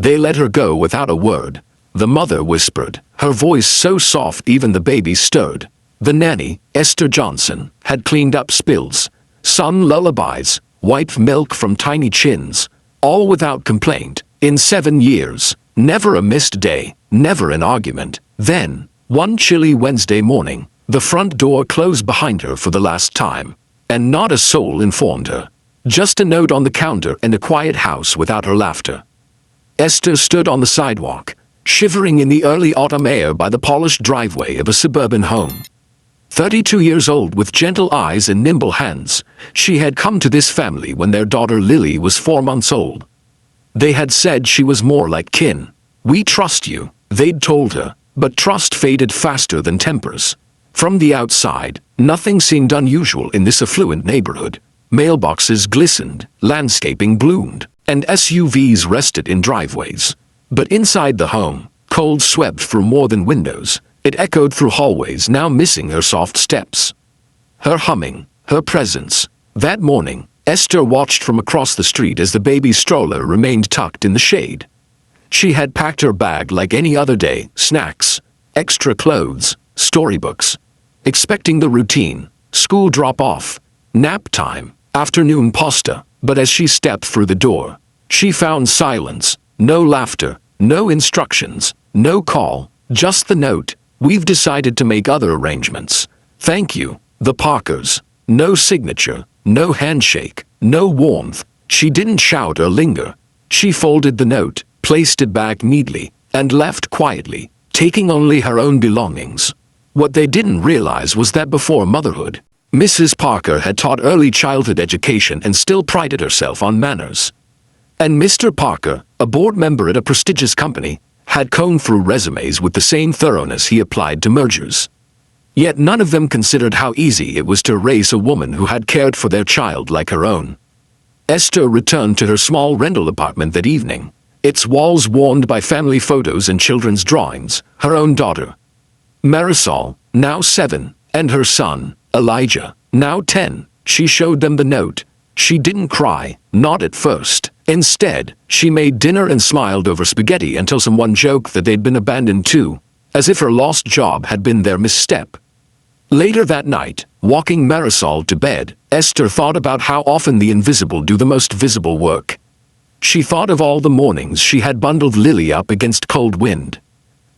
They let her go without a word. The mother whispered, her voice so soft even the baby stirred. The nanny, Esther Johnson, had cleaned up spills, sung lullabies, wiped milk from tiny chins, all without complaint. In 7 years, never a missed day, never an argument. Then, one chilly Wednesday morning, the front door closed behind her for the last time, and not a soul informed her. Just a note on the counter and a quiet house without her laughter. Esther stood on the sidewalk, shivering in the early autumn air by the polished driveway of a suburban home. 32 years old with gentle eyes and nimble hands, she had come to this family when their daughter Lily was 4 months old. They had said she was more like kin. "We trust you," they'd told her, but trust faded faster than tempers. From the outside, nothing seemed unusual in this affluent neighborhood. Mailboxes glistened, landscaping bloomed, and SUVs rested in driveways. But inside the home, cold swept through more than windows. It echoed through hallways now missing her soft steps, her humming, her presence. That morning, Esther watched from across the street as the baby stroller remained tucked in the shade. She had packed her bag like any other day, snacks, extra clothes, storybooks, expecting the routine, school drop-off, nap time, afternoon pasta. But as she stepped through the door, she found silence, no laughter, no instructions, no call, just the note. "We've decided to make other arrangements. Thank you, the Parkers." No signature, no handshake, no warmth. She didn't shout or linger. She folded the note, placed it back neatly, and left quietly, taking only her own belongings. What they didn't realize was that before motherhood, Mrs. Parker had taught early childhood education and still prided herself on manners. And Mr. Parker, a board member at a prestigious company, had combed through resumes with the same thoroughness he applied to mergers. Yet none of them considered how easy it was to raise a woman who had cared for their child like her own. Esther returned to her small rental apartment that evening, its walls warmed by family photos and children's drawings. Her own daughter, Marisol, now 7, and her son, Elijah, now 10. She showed them the note. She didn't cry, not at first. Instead, she made dinner and smiled over spaghetti until someone joked that they'd been abandoned too, as if her lost job had been their misstep. Later that night, walking Marisol to bed, Esther thought about how often the invisible do the most visible work. She thought of all the mornings she had bundled Lily up against cold wind.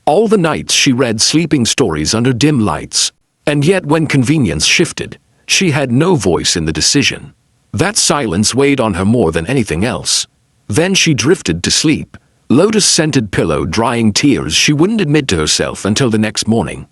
All the nights she read sleeping stories under dim lights. And yet when convenience shifted, she had no voice in the decision. That silence weighed on her more than anything else. Then she drifted to sleep, lotus-scented pillow drying tears she wouldn't admit to herself until the next morning.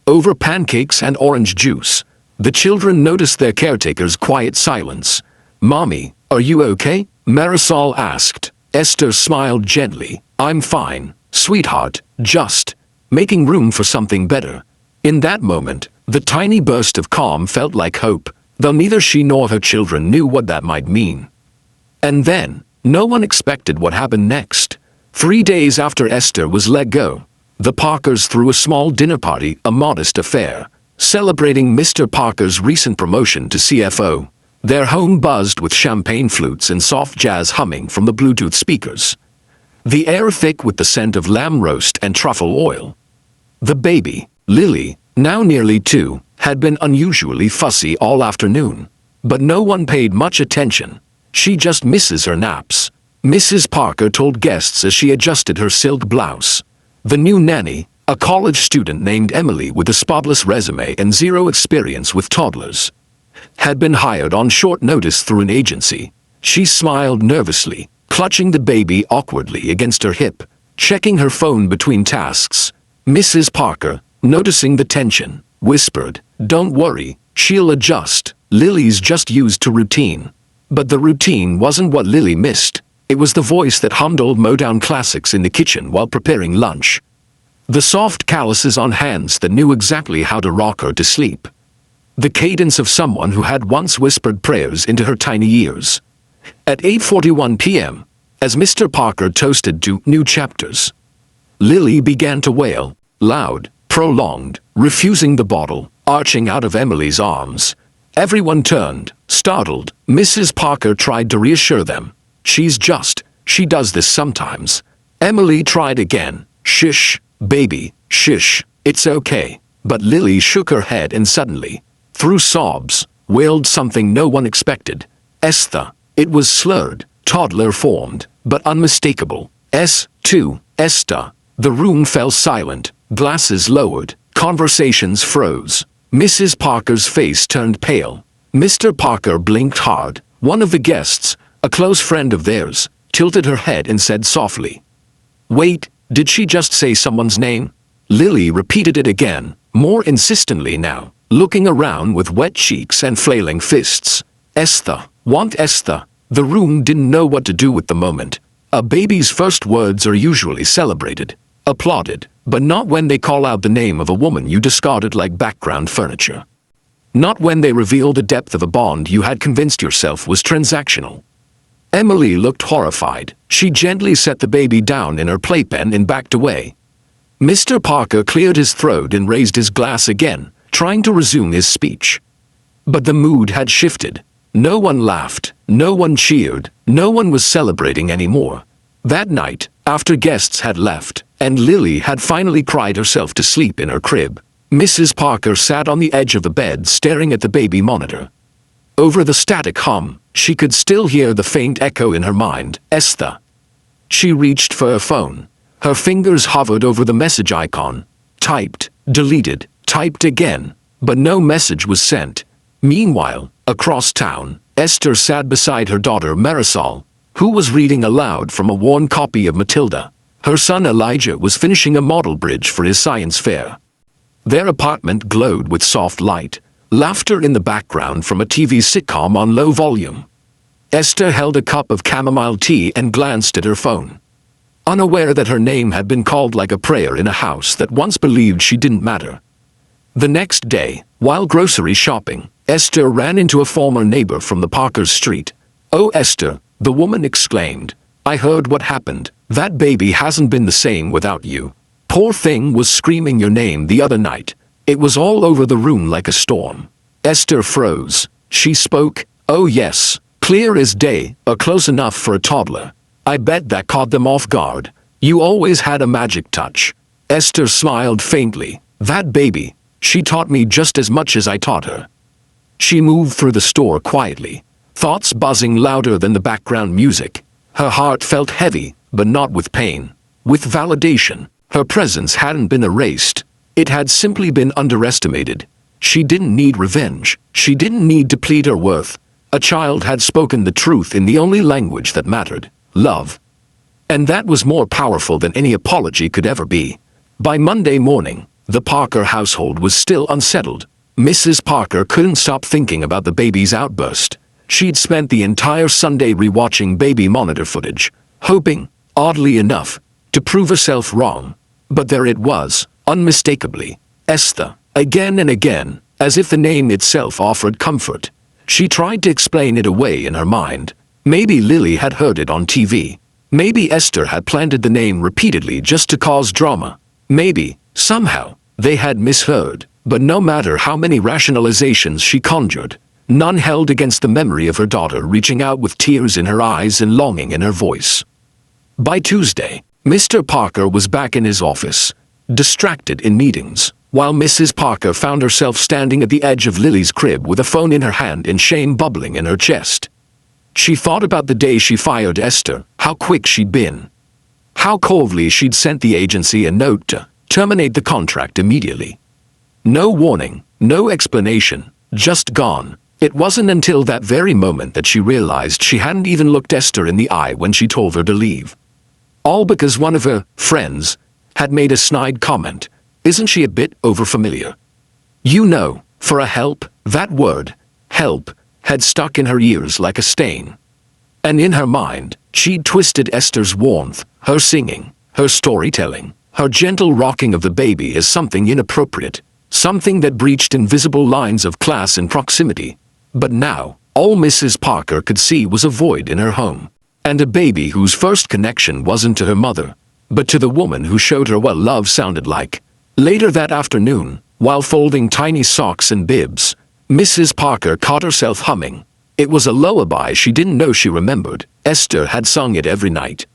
Over pancakes and orange juice, the children noticed their caretaker's quiet silence. "Mommy, are you okay?" Marisol asked. Esther smiled gently. "I'm fine, sweetheart, just making room for something better." In that moment, the tiny burst of calm felt like hope, though neither she nor her children knew what that might mean. And then, no one expected what happened next. 3 days after Esther was let go, the Parkers threw a small dinner party, a modest affair, celebrating Mr. Parker's recent promotion to CFO. Their home buzzed with champagne flutes and soft jazz humming from the Bluetooth speakers. The air thick with the scent of lamb roast and truffle oil. The baby, Lily, now nearly 2, had been unusually fussy all afternoon. But no one paid much attention. "She just misses her naps," Mrs. Parker told guests as she adjusted her silk blouse. The new nanny, a college student named Emily with a spotless resume and zero experience with toddlers, had been hired on short notice through an agency. She smiled nervously, clutching the baby awkwardly against her hip, checking her phone between tasks. Mrs. Parker, noticing the tension, whispered, "Don't worry, she'll adjust. Lily's just used to routine." But the routine wasn't what Lily missed. It was the voice that hummed old Motown classics in the kitchen while preparing lunch. The soft calluses on hands that knew exactly how to rock her to sleep. The cadence of someone who had once whispered prayers into her tiny ears. At 8:41 p.m., as Mr. Parker toasted to new chapters, Lily began to wail, loud, prolonged, refusing the bottle, arching out of Emily's arms. Everyone turned, startled. Mrs. Parker tried to reassure them. She does this sometimes. Emily tried again. Shush, baby, shush, it's okay. But Lily shook her head and suddenly, through sobs, wailed something no one expected. Esther. It was slurred, toddler formed, but unmistakable. S2, Esther. The room fell silent, glasses lowered, conversations froze. Mrs. Parker's face turned pale. Mr. Parker blinked hard. One of the guests, a close friend of theirs, tilted her head and said softly, "Wait, did she just say someone's name?" Lily repeated it again, more insistently now, looking around with wet cheeks and flailing fists. Esther, want Esther. The room didn't know what to do with the moment. A baby's first words are usually celebrated, applauded, but not when they call out the name of a woman you discarded like background furniture. Not when they reveal the depth of a bond you had convinced yourself was transactional. Emily looked horrified. She gently set the baby down in her playpen and backed away. Mr. Parker cleared his throat and raised his glass again, trying to resume his speech. But the mood had shifted. No one laughed, no one cheered, no one was celebrating anymore. That night, after guests had left, and Lily had finally cried herself to sleep in her crib, Mrs. Parker sat on the edge of the bed staring at the baby monitor. Over the static hum, she could still hear the faint echo in her mind, Esther. She reached for her phone. Her fingers hovered over the message icon. Typed, deleted, typed again, but no message was sent. Meanwhile, across town, Esther sat beside her daughter Marisol, who was reading aloud from a worn copy of Matilda. Her son Elijah was finishing a model bridge for his science fair. Their apartment glowed with soft light, laughter in the background from a TV sitcom on low volume. Esther held a cup of chamomile tea and glanced at her phone. Unaware that her name had been called like a prayer in a house that once believed she didn't matter. The next day, while grocery shopping, Esther ran into a former neighbor from the Parker's street. "Oh, Esther," the woman exclaimed. "I heard what happened. That baby hasn't been the same without you. Poor thing was screaming your name the other night. It was all over the room like a storm." Esther froze. She spoke, "Oh yes, clear as day, or close enough for a toddler. I bet that caught them off guard. You always had a magic touch." Esther smiled faintly. "That baby, she taught me just as much as I taught her." She moved through the store quietly, thoughts buzzing louder than the background music. Her heart felt heavy, but not with pain. With validation. Her presence hadn't been erased. It had simply been underestimated. She didn't need revenge. She didn't need to plead her worth. A child had spoken the truth in the only language that mattered, love. And that was more powerful than any apology could ever be. By Monday morning, the Parker household was still unsettled. Mrs. Parker couldn't stop thinking about the baby's outburst. She'd spent the entire Sunday rewatching baby monitor footage, hoping, oddly enough, to prove herself wrong. But there it was, unmistakably, Esther, again and again, as if the name itself offered comfort. She tried to explain it away in her mind. Maybe Lily had heard it on TV. Maybe Esther had planted the name repeatedly just to cause drama. Maybe, somehow, they had misheard. But no matter how many rationalizations she conjured, none held against the memory of her daughter reaching out with tears in her eyes and longing in her voice. By Tuesday, Mr. Parker was back in his office, distracted in meetings, while Mrs. Parker found herself standing at the edge of Lily's crib with a phone in her hand and shame bubbling in her chest. She thought about the day she fired Esther, how quick she'd been. How coldly she'd sent the agency a note to terminate the contract immediately. No warning, no explanation, just gone. It wasn't until that very moment that she realized she hadn't even looked Esther in the eye when she told her to leave. All because one of her friends had made a snide comment. Isn't she a bit overfamiliar? You know, for a help, that word, help, had stuck in her ears like a stain. And in her mind, she'd twisted Esther's warmth, her singing, her storytelling, her gentle rocking of the baby as something inappropriate, something that breached invisible lines of class and proximity. But now, all Mrs. Parker could see was a void in her home, and a baby whose first connection wasn't to her mother, but to the woman who showed her what love sounded like. Later that afternoon, while folding tiny socks and bibs, Mrs. Parker caught herself humming. It was a lullaby she didn't know she remembered. Esther had sung it every night.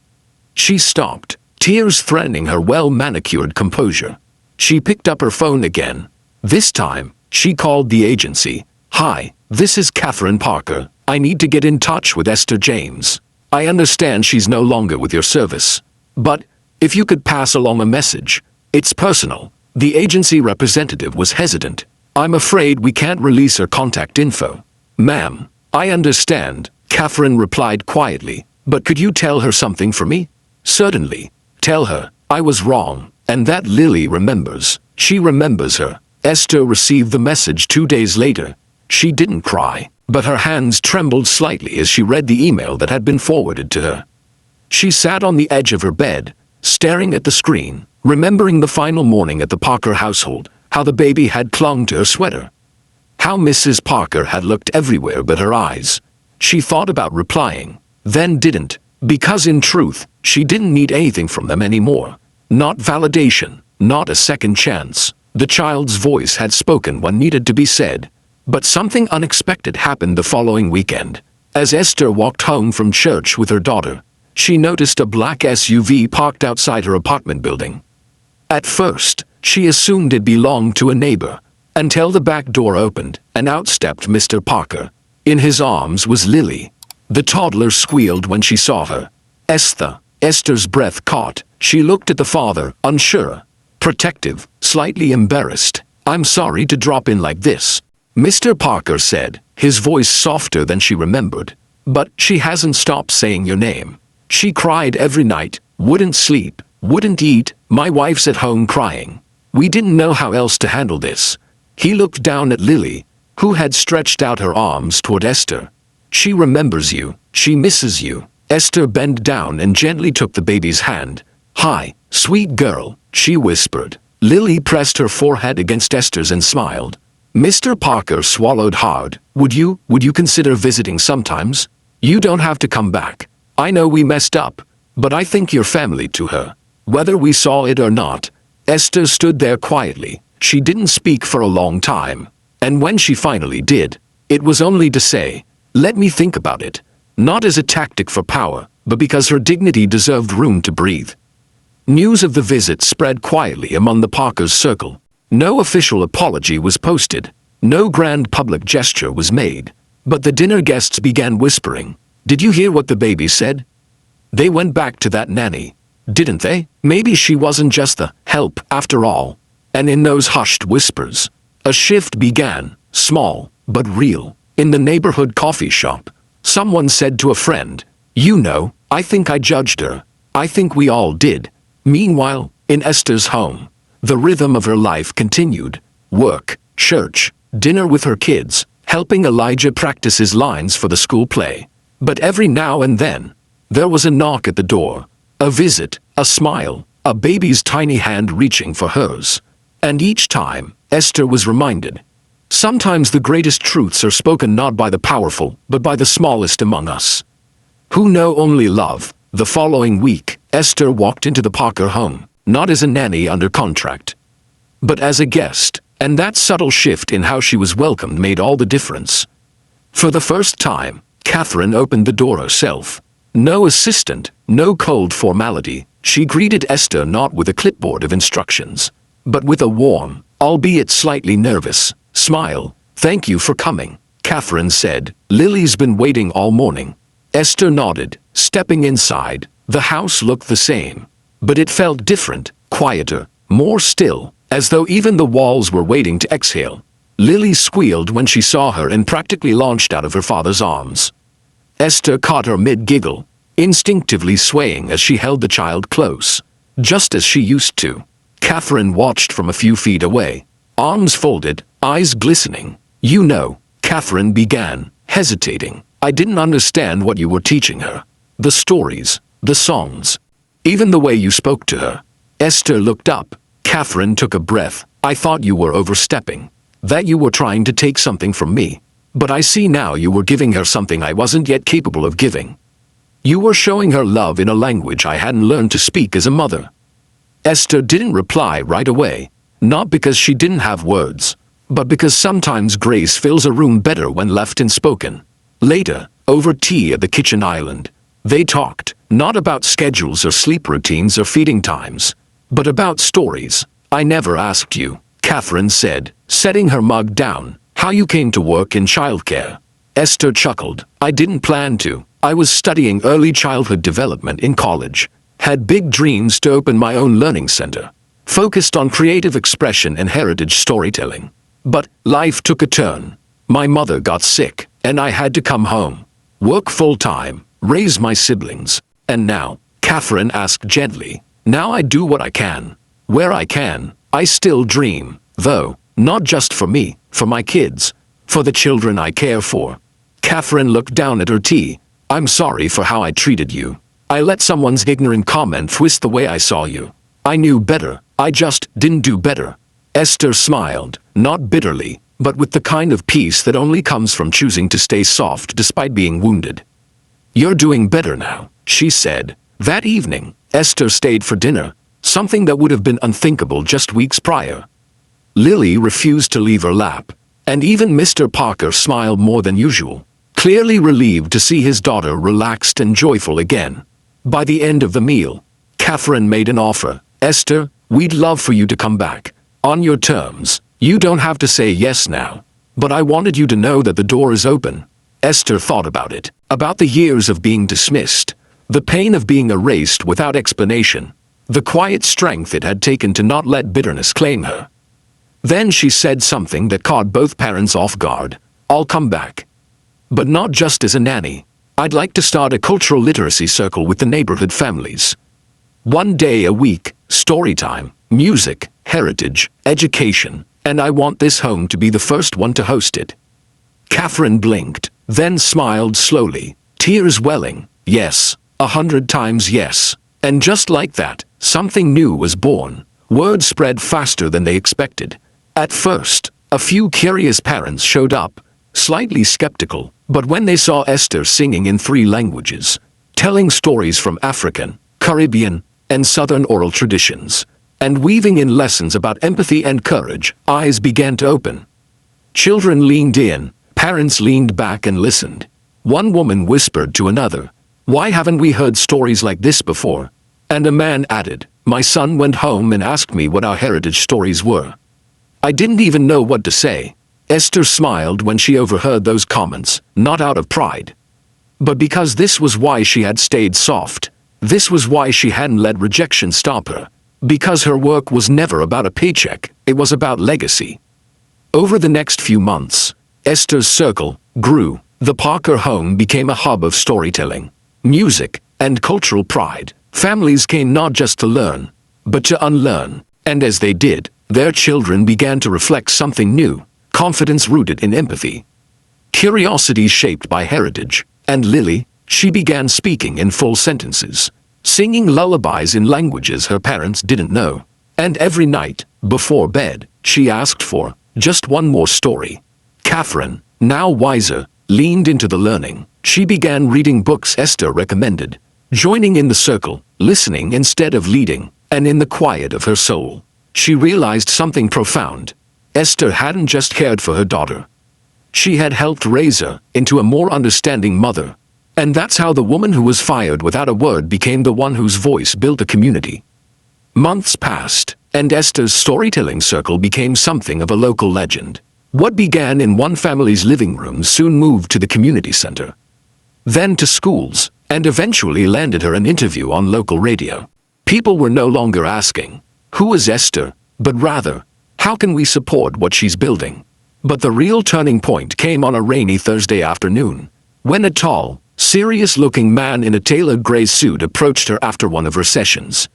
She stopped, tears threatening her well-manicured composure. She picked up her phone again. This time, she called the agency. "Hi, this is Catherine Parker. I need to get in touch with Esther James. I understand she's no longer with your service. But, if you could pass along a message. It's personal." The agency representative was hesitant. "I'm afraid we can't release her contact info." "Ma'am, I understand," Catherine replied quietly. "But could you tell her something for me?" "Certainly. Tell her I was wrong, and that Lily remembers. She remembers her." Esther received the message 2 days later. She didn't cry, but her hands trembled slightly as she read the email that had been forwarded to her. She sat on the edge of her bed, staring at the screen, remembering the final morning at the Parker household, how the baby had clung to her sweater, how Mrs. Parker had looked everywhere but her eyes. She thought about replying, then didn't, because in truth, she didn't need anything from them anymore. Not validation, not a second chance. The child's voice had spoken what needed to be said. But something unexpected happened the following weekend. As Esther walked home from church with her daughter, she noticed a black SUV parked outside her apartment building. At first, she assumed it belonged to a neighbor, until the back door opened, and out stepped Mr. Parker. In his arms was Lily. The toddler squealed when she saw her. Esther's breath caught. She looked at the father, unsure, protective, slightly embarrassed. "I'm sorry to drop in like this," Mr. Parker said, his voice softer than she remembered. "But she hasn't stopped saying your name. She cried every night, wouldn't sleep, wouldn't eat. My wife's at home crying. We didn't know how else to handle this." He looked down at Lily, who had stretched out her arms toward Esther. "She remembers you. She misses you." Esther bent down and gently took the baby's hand. "Hi, sweet girl," she whispered. Lily pressed her forehead against Esther's and smiled. Mr. Parker swallowed hard. Would you consider visiting sometimes? You don't have to come back. I know we messed up, but I think you're family to her, whether we saw it or not." Esther stood there quietly. She didn't speak for a long time, and when she finally did, it was only to say, "Let me think about it," not as a tactic for power, but because her dignity deserved room to breathe. News of the visit spread quietly among the Parkers' circle. No official apology was posted. No grand public gesture was made. But the dinner guests began whispering. "Did you hear what the baby said? They went back to that nanny, didn't they? Maybe she wasn't just the help after all." And in those hushed whispers, a shift began, small, but real. In the neighborhood coffee shop, someone said to a friend, "You know, I think I judged her. I think we all did." Meanwhile, in Esther's home, the rhythm of her life continued. Work, church, dinner with her kids, helping Elijah practice his lines for the school play. But every now and then, there was a knock at the door, a visit, a smile, a baby's tiny hand reaching for hers. And each time, Esther was reminded, sometimes the greatest truths are spoken not by the powerful, but by the smallest among us, who know only love. The following week, Esther walked into the Parker home, not as a nanny under contract, but as a guest, and that subtle shift in how she was welcomed made all the difference. For the first time, Catherine opened the door herself. No assistant, no cold formality. She greeted Esther not with a clipboard of instructions, but with a warm, albeit slightly nervous, smile. "Thank you for coming," Catherine said. "Lily's been waiting all morning." Esther nodded, stepping inside. The house looked the same, but it felt different, quieter, more still, as though even the walls were waiting to exhale. Lily squealed when she saw her and practically launched out of her father's arms. Esther caught her mid-giggle, instinctively swaying as she held the child close, just as she used to. Catherine watched from a few feet away, arms folded, eyes glistening. "You know," Catherine began, hesitating, "I didn't understand what you were teaching her. The stories, the songs, even the way you spoke to her." Esther looked up. Catherine took a breath. "I thought you were overstepping, that you were trying to take something from me. But I see now you were giving her something I wasn't yet capable of giving. You were showing her love in a language I hadn't learned to speak as a mother." Esther didn't reply right away, not because she didn't have words, but because sometimes grace fills a room better when left unspoken. Later, over tea at the kitchen island, they talked. Not about schedules or sleep routines or feeding times, but about stories. I never asked you, Catherine said, setting her mug down, how you came to work in childcare. Esther chuckled. I didn't plan to. I was studying early childhood development in college. Had big dreams to open my own learning center. Focused on creative expression and heritage storytelling. But life took a turn. My mother got sick, and I had to come home. Work full-time, raise my siblings. And now, Catherine asked gently, now I do what I can. Where I can, I still dream, though, not just for me, for my kids, for the children I care for. Catherine looked down at her tea. I'm sorry for how I treated you. I let someone's ignorant comment twist the way I saw you. I knew better, I just didn't do better. Esther smiled, not bitterly, but with the kind of peace that only comes from choosing to stay soft despite being wounded. You're doing better now, she said. That evening, Esther stayed for dinner, something that would have been unthinkable just weeks prior. Lily refused to leave her lap, and even Mr. Parker smiled more than usual, clearly relieved to see his daughter relaxed and joyful again. By the end of the meal, Catherine made an offer. Esther, we'd love for you to come back. On your terms. You don't have to say yes now. But I wanted you to know that the door is open. Esther thought about it. About the years of being dismissed. The pain of being erased without explanation. The quiet strength it had taken to not let bitterness claim her. Then she said something that caught both parents off guard. I'll come back. But not just as a nanny. I'd like to start a cultural literacy circle with the neighborhood families. 1 day a week, story time, music, heritage, education, and I want this home to be the first one to host it. Catherine blinked, then smiled slowly, tears welling. Yes, 100 times yes. And just like that, something new was born. Word spread faster than they expected. At first, a few curious parents showed up, slightly skeptical, but when they saw Esther singing in 3 languages, telling stories from African, Caribbean, and Southern oral traditions, and weaving in lessons about empathy and courage, eyes began to open. Children leaned in, parents leaned back and listened. One woman whispered to another, why haven't we heard stories like this before? And a man added, my son went home and asked me what our heritage stories were. I didn't even know what to say. Esther smiled when she overheard those comments, not out of pride, but because this was why she had stayed soft. This was why she hadn't let rejection stop her. Because her work was never about a paycheck, it was about legacy. Over the next few months, Esther's circle grew. The Parker home became a hub of storytelling, music, and cultural pride. Families came not just to learn, but to unlearn. And as they did, their children began to reflect something new, confidence rooted in empathy, curiosity shaped by heritage. And Lily, she began speaking in full sentences, singing lullabies in languages her parents didn't know. And every night, before bed, she asked for just one more story. Catherine, now wiser, leaned into the learning. She began reading books Esther recommended, joining in the circle, listening instead of leading, and in the quiet of her soul, she realized something profound. Esther hadn't just cared for her daughter. She had helped raise her into a more understanding mother. And that's how the woman who was fired without a word became the one whose voice built a community. Months passed, and Esther's storytelling circle became something of a local legend. What began in one family's living room soon moved to the community center, then to schools, and eventually landed her an interview on local radio. People were no longer asking, who is Esther, but rather, how can we support what she's building? But the real turning point came on a rainy Thursday afternoon, when a tall, serious-looking man in a tailored gray suit approached her after one of her sessions.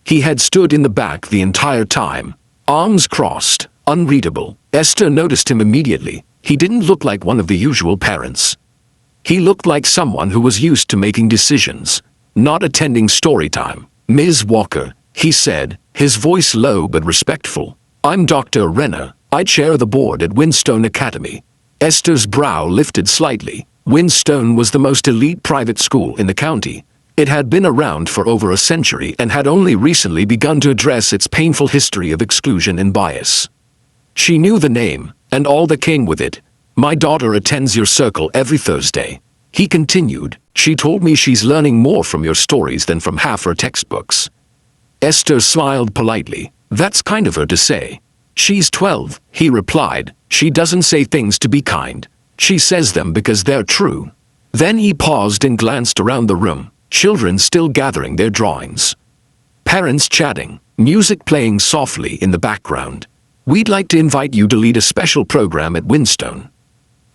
He had stood in the back the entire time, arms crossed, unreadable. Esther noticed him immediately. He didn't look like one of the usual parents. He looked like someone who was used to making decisions, not attending story time. Ms. Walker, he said, his voice low but respectful. I'm Dr. Renner. I chair the board at Winstone Academy. Esther's brow lifted slightly. Winstone was the most elite private school in the county. It had been around for over a century and had only recently begun to address its painful history of exclusion and bias. She knew the name, and all that came with it. My daughter attends your circle every Thursday. He continued, "She told me she's learning more from your stories than from half her textbooks." Esther smiled politely. "That's kind of her to say." "She's 12, he replied. "She doesn't say things to be kind. She says them because they're true." Then he paused and glanced around the room, children still gathering their drawings. Parents chatting, music playing softly in the background. "We'd like to invite you to lead a special program at Winstone.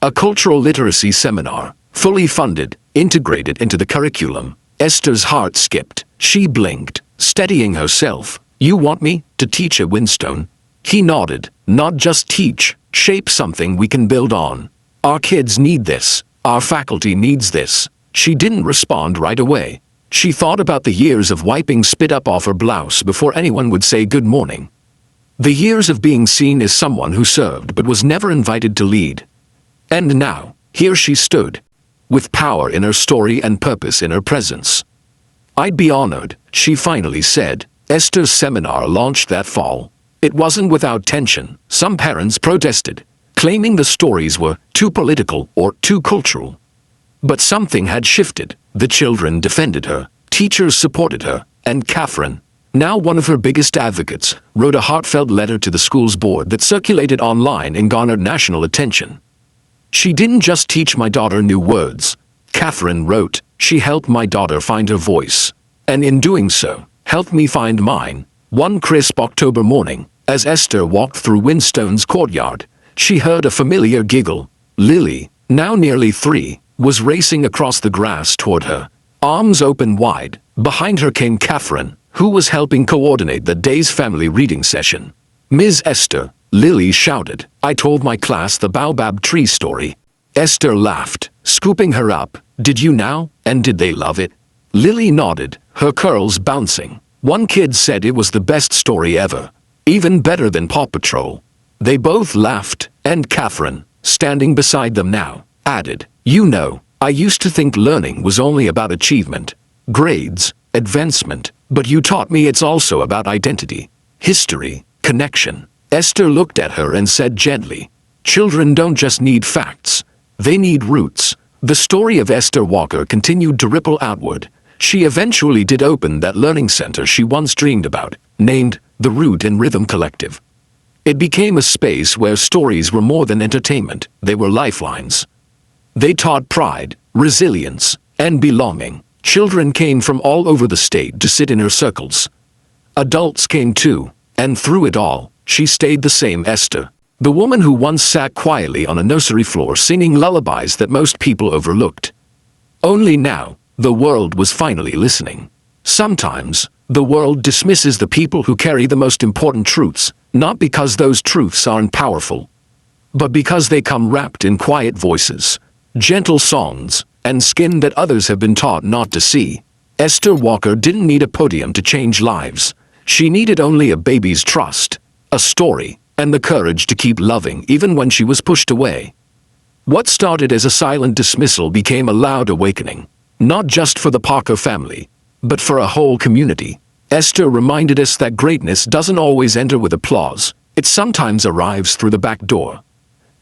A cultural literacy seminar, fully funded, integrated into the curriculum." Esther's heart skipped. She blinked, steadying herself. "You want me to teach at Winstone?" He nodded. "Not just teach, shape something we can build on. Our kids need this. Our faculty needs this." She didn't respond right away. She thought about the years of wiping spit up off her blouse before anyone would say good morning. The years of being seen as someone who served but was never invited to lead. And now, here she stood, with power in her story and purpose in her presence. "I'd be honored," she finally said. Esther's seminar launched that fall. It wasn't without tension. Some parents protested, claiming the stories were too political or too cultural. But something had shifted. The children defended her, teachers supported her, and Catherine, now one of her biggest advocates, wrote a heartfelt letter to the school's board that circulated online and garnered national attention. "She didn't just teach my daughter new words," Catherine wrote. "She helped my daughter find her voice. And in doing so, helped me find mine." One crisp October morning, as Esther walked through Winstone's courtyard, she heard a familiar giggle. Lily, now nearly 3, was racing across the grass toward her, arms open wide. Behind her came Catherine, who was helping coordinate the day's family reading session. "Ms. Esther," Lily shouted, "I told my class the baobab tree story." Esther laughed, scooping her up. "Did you now? And did they love it?" Lily nodded, her curls bouncing. "One kid said it was the best story ever. Even better than Paw Patrol." They both laughed, and Catherine, standing beside them now, added, "You know, I used to think learning was only about achievement, grades, advancement, but you taught me it's also about identity, history, connection." Esther looked at her and said gently, "Children don't just need facts, they need roots." The story of Esther Walker continued to ripple outward. She eventually did open that learning center she once dreamed about, named the Root and Rhythm Collective. It became a space where stories were more than entertainment, they were lifelines. They taught pride, resilience, and belonging. Children came from all over the state to sit in her circles. Adults came too, and through it all, she stayed the same Esther. The woman who once sat quietly on a nursery floor singing lullabies that most people overlooked. Only now, the world was finally listening. Sometimes, the world dismisses the people who carry the most important truths, not because those truths aren't powerful, but because they come wrapped in quiet voices, gentle songs, and skin that others have been taught not to see. Esther Walker didn't need a podium to change lives. She needed only a baby's trust, a story, and the courage to keep loving even when she was pushed away. What started as a silent dismissal became a loud awakening, not just for the Parker family, but for a whole community. Esther reminded us that greatness doesn't always enter with applause, it sometimes arrives through the back door,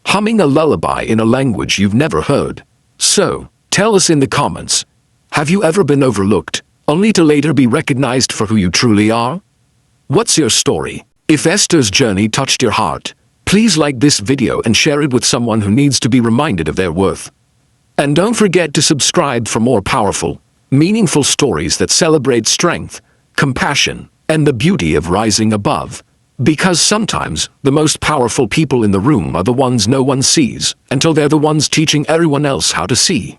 humming a lullaby in a language you've never heard. So, tell us in the comments, have you ever been overlooked, only to later be recognized for who you truly are? What's your story? If Esther's journey touched your heart, please like this video and share it with someone who needs to be reminded of their worth. And don't forget to subscribe for more powerful, meaningful stories that celebrate strength, compassion, and the beauty of rising above. Because sometimes, the most powerful people in the room are the ones no one sees, until they're the ones teaching everyone else how to see.